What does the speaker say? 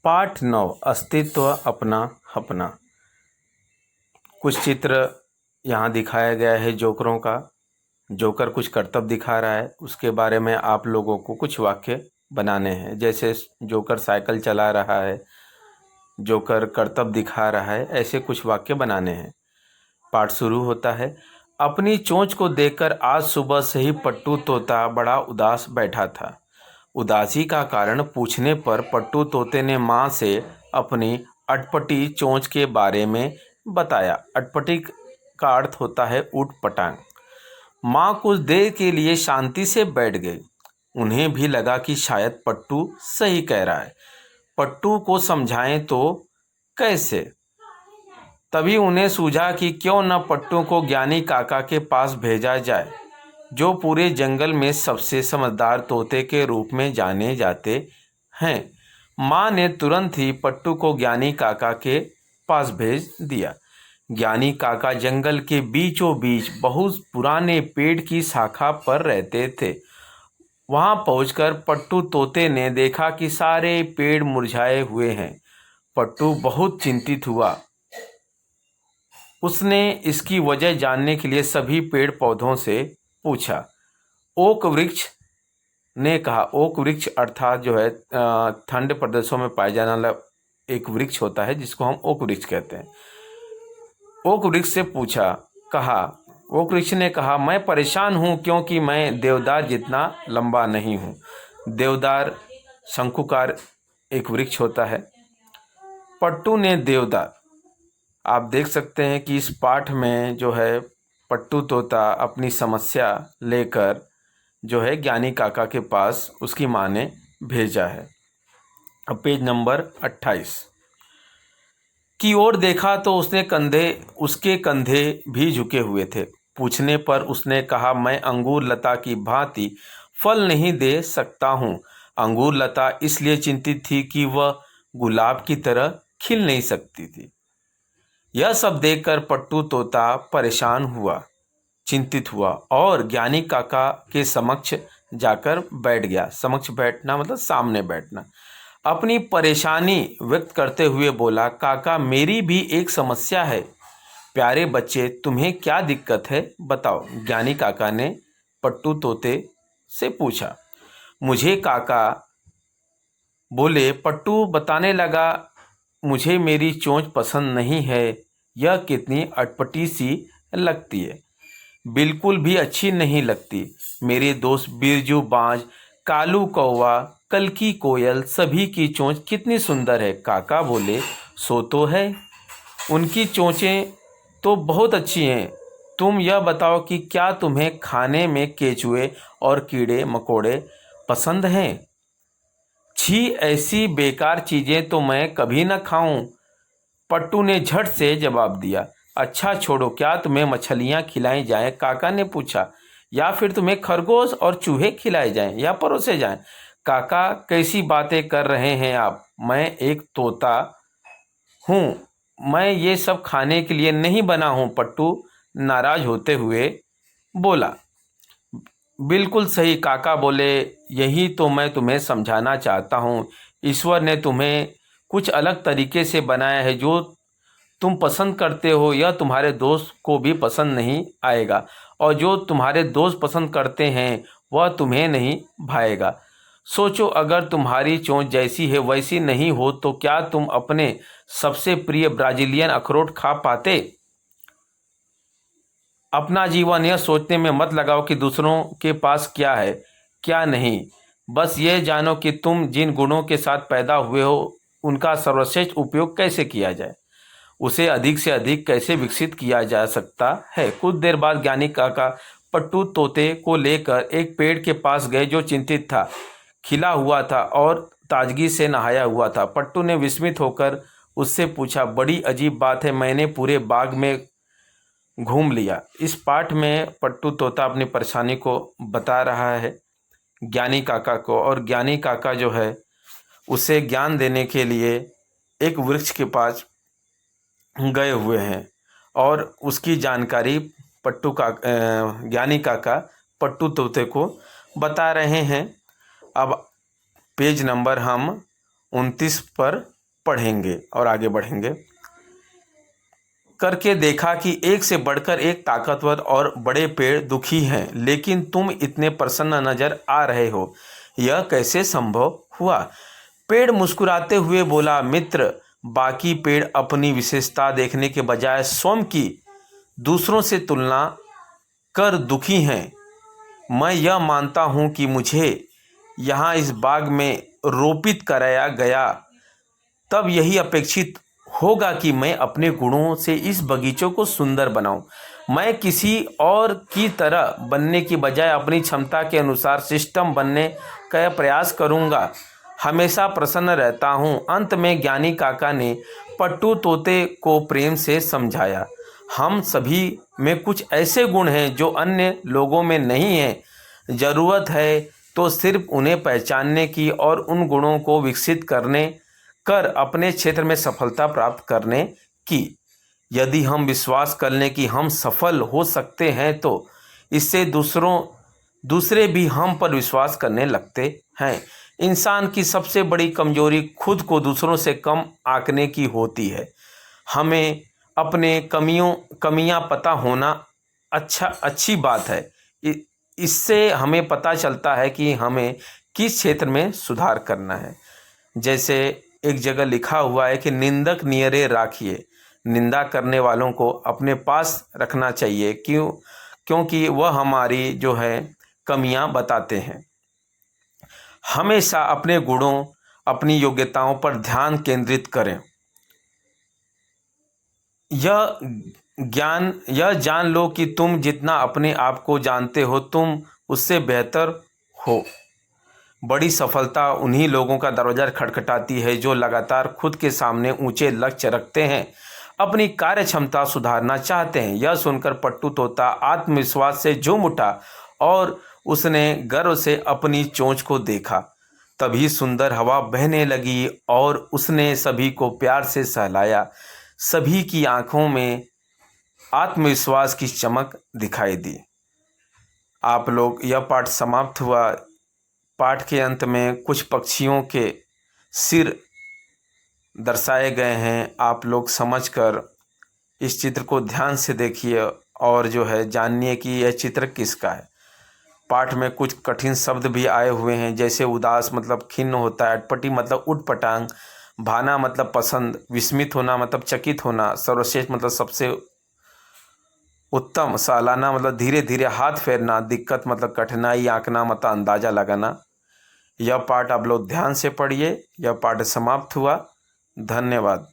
पाठ 9 अस्तित्व अपना अपना। कुछ चित्र यहाँ दिखाया गया है जोकरों का। जोकर कुछ करतब दिखा रहा है, उसके बारे में आप लोगों को कुछ वाक्य बनाने हैं। जैसे जोकर साइकिल चला रहा है, जोकर करतब दिखा रहा है, ऐसे कुछ वाक्य बनाने हैं। पाठ शुरू होता है। अपनी चोंच को देखकर आज सुबह से ही पट्टू तोता बड़ा उदास बैठा था। उदासी का कारण पूछने पर पट्टू तोते ने माँ से अपनी अटपटी चोंच के बारे में बताया। अटपटी का अर्थ होता है ऊट पटांग। माँ कुछ देर के लिए शांति से बैठ गई। उन्हें भी लगा कि शायद पट्टू सही कह रहा है। पट्टू को समझाएं तो कैसे? तभी उन्हें सूझा कि क्यों न पट्टू को ज्ञानी काका के पास भेजा जाए, जो पूरे जंगल में सबसे समझदार तोते के रूप में जाने जाते हैं। माँ ने तुरंत ही पट्टू को ज्ञानी काका के पास भेज दिया। ज्ञानी काका जंगल के बीचों बीच बहुत पुराने पेड़ की शाखा पर रहते थे। वहां पहुंचकर पट्टू तोते ने देखा कि सारे पेड़ मुरझाए हुए हैं। पट्टू बहुत चिंतित हुआ। उसने इसकी वजह जानने के लिए सभी पेड़ पौधों से पूछा। ओक वृक्ष ने कहा, ओक वृक्ष अर्थात जो है ठंड प्रदेशों में पाया जाने वाला एक वृक्ष होता है जिसको हम ओक वृक्ष कहते हैं। ओक वृक्ष से ओक वृक्ष ने कहा, मैं परेशान हूँ क्योंकि मैं देवदार जितना लंबा नहीं हूँ। देवदार शंकुकार एक वृक्ष होता है। पट्टू ने देवदार, आप देख सकते हैं कि इस पाठ में जो है पट्टू तोता अपनी समस्या लेकर जो है ज्ञानी काका के पास उसकी माँ ने भेजा है। अब पेज नंबर 28 की ओर देखा तो उसके कंधे भी झुके हुए थे। पूछने पर उसने कहा, मैं अंगूर लता की भांति फल नहीं दे सकता हूँ। अंगूर लता इसलिए चिंतित थी कि वह गुलाब की तरह खिल नहीं सकती थी। यह सब देखकर पट्टू तोता परेशान हुआ, चिंतित हुआ और ज्ञानी काका के समक्ष जाकर बैठ गया। समक्ष बैठना मतलब सामने बैठना। अपनी परेशानी व्यक्त करते हुए बोला, काका मेरी भी एक समस्या है। प्यारे बच्चे, तुम्हें क्या दिक्कत है बताओ। ज्ञानी काका ने पट्टू तोते से पूछा। मुझे, काका बोले। पट्टू बताने लगा, मुझे मेरी चोंच पसंद नहीं है। यह कितनी अटपटी सी लगती है, बिल्कुल भी अच्छी नहीं लगती। मेरे दोस्त बिरजू बाज, कालू कौवा, कल्की कोयल सभी की चोंच कितनी सुंदर है। काका बोले, सो तो है, उनकी चोंचें तो बहुत अच्छी हैं। तुम यह बताओ कि क्या तुम्हें खाने में केचुए और कीड़े मकोड़े पसंद हैं? छी, ऐसी बेकार चीज़ें तो मैं कभी न खाऊं। पट्टू ने झट से जवाब दिया। अच्छा छोड़ो, क्या तुम्हें मछलियाँ खिलाई जाएं? काका ने पूछा। या फिर तुम्हें खरगोश और चूहे खिलाए जाएं या परोसे जाएं? काका, कैसी बातें कर रहे हैं आप? मैं एक तोता हूँ, मैं ये सब खाने के लिए नहीं बना हूँ। पट्टू नाराज होते हुए बोला। बिल्कुल सही, काका बोले। यही तो मैं तुम्हें समझाना चाहता हूँ। ईश्वर ने तुम्हें कुछ अलग तरीके से बनाया है। जो तुम पसंद करते हो यह तुम्हारे दोस्त को भी पसंद नहीं आएगा, और जो तुम्हारे दोस्त पसंद करते हैं वह तुम्हें नहीं भाएगा। सोचो, अगर तुम्हारी चोंच जैसी है वैसी नहीं हो तो क्या तुम अपने सबसे प्रिय ब्राजीलियन अखरोट खा पाते? अपना जीवन यह सोचने में मत लगाओ कि दूसरों के पास क्या है क्या नहीं। बस ये जानो कि तुम जिन गुणों के साथ पैदा हुए हो उनका सर्वश्रेष्ठ उपयोग कैसे किया जाए, उसे अधिक से अधिक कैसे विकसित किया जा सकता है। कुछ देर बाद ज्ञानी काका पट्टू तोते को लेकर एक पेड़ के पास गए जो चिंतित था, खिला हुआ था और ताजगी से नहाया हुआ था। पट्टू ने विस्मित होकर उससे पूछा, बड़ी अजीब बात है, मैंने पूरे बाग में घूम लिया। इस पाठ में पट्टू तोता अपनी परेशानी को बता रहा है ज्ञानी काका को, और ज्ञानी काका जो है उसे ज्ञान देने के लिए एक वृक्ष के पास गए हुए हैं और उसकी जानकारी ज्ञानी काका पट्टू तोते को बता रहे हैं। अब पेज नंबर हम 29 पर पढ़ेंगे और आगे बढ़ेंगे। करके देखा कि एक से बढ़कर एक ताकतवर और बड़े पेड़ दुखी हैं, लेकिन तुम इतने प्रसन्न नजर आ रहे हो, यह कैसे संभव हुआ? पेड़ मुस्कुराते हुए बोला, मित्र, बाकी पेड़ अपनी विशेषता देखने के बजाय स्वयं की दूसरों से तुलना कर दुखी हैं। मैं यह मानता हूँ कि मुझे यहाँ इस बाग में रोपित कराया गया तब यही अपेक्षित होगा कि मैं अपने गुणों से इस बगीचों को सुंदर बनाऊं। मैं किसी और की तरह बनने की बजाय अपनी क्षमता के अनुसार सिस्टम बनने का प्रयास करूंगा। हमेशा प्रसन्न रहता हूं। अंत में ज्ञानी काका ने पट्टू तोते को प्रेम से समझाया, हम सभी में कुछ ऐसे गुण हैं जो अन्य लोगों में नहीं हैं। ज़रूरत है तो सिर्फ उन्हें पहचानने की और उन गुणों को विकसित करने कर अपने क्षेत्र में सफलता प्राप्त करने की। यदि हम विश्वास कर लें कि हम सफल हो सकते हैं तो इससे दूसरे भी हम पर विश्वास करने लगते हैं। इंसान की सबसे बड़ी कमजोरी खुद को दूसरों से कम आंकने की होती है। हमें अपने कमियां पता होना अच्छी बात है। इससे हमें पता चलता है कि हमें किस क्षेत्र में सुधार करना है। जैसे एक जगह लिखा हुआ है कि निंदक नियरे राखिए, निंदा करने वालों को अपने पास रखना चाहिए, क्योंकि वह हमारी जो है कमियां बताते हैं। हमेशा अपने गुणों, अपनी योग्यताओं पर ध्यान केंद्रित करें। यह जान लो कि तुम जितना अपने आप को जानते हो तुम उससे बेहतर हो। बड़ी सफलता उन्हीं लोगों का दरवाजा खटखटाती है जो लगातार खुद के सामने ऊंचे लक्ष्य रखते हैं, अपनी कार्य क्षमता सुधारना चाहते हैं। यह सुनकर पट्टू तोता आत्मविश्वास से झूम उठा और उसने गर्व से अपनी चोंच को देखा। तभी सुंदर हवा बहने लगी और उसने सभी को प्यार से सहलाया। सभी की आंखों में आत्मविश्वास की चमक दिखाई दी। आप लोग, यह पाठ समाप्त हुआ। पाठ के अंत में कुछ पक्षियों के सिर दर्शाए गए हैं। आप लोग समझकर इस चित्र को ध्यान से देखिए और जो है जानिए कि यह चित्र किसका है। पाठ में कुछ कठिन शब्द भी आए हुए हैं, जैसे उदास मतलब खिन्न होता है, अटपटी मतलब उटपटांग, भाना मतलब पसंद, विस्मित होना मतलब चकित होना, सर्वश्रेष्ठ मतलब सबसे उत्तम, सालाना मतलब धीरे धीरे हाथ फेरना, दिक्कत मतलब कठिनाई, आंकना मतलब अंदाजा लगाना। यह पाठ आप लोग ध्यान से पढ़िए। यह पाठ समाप्त हुआ। धन्यवाद।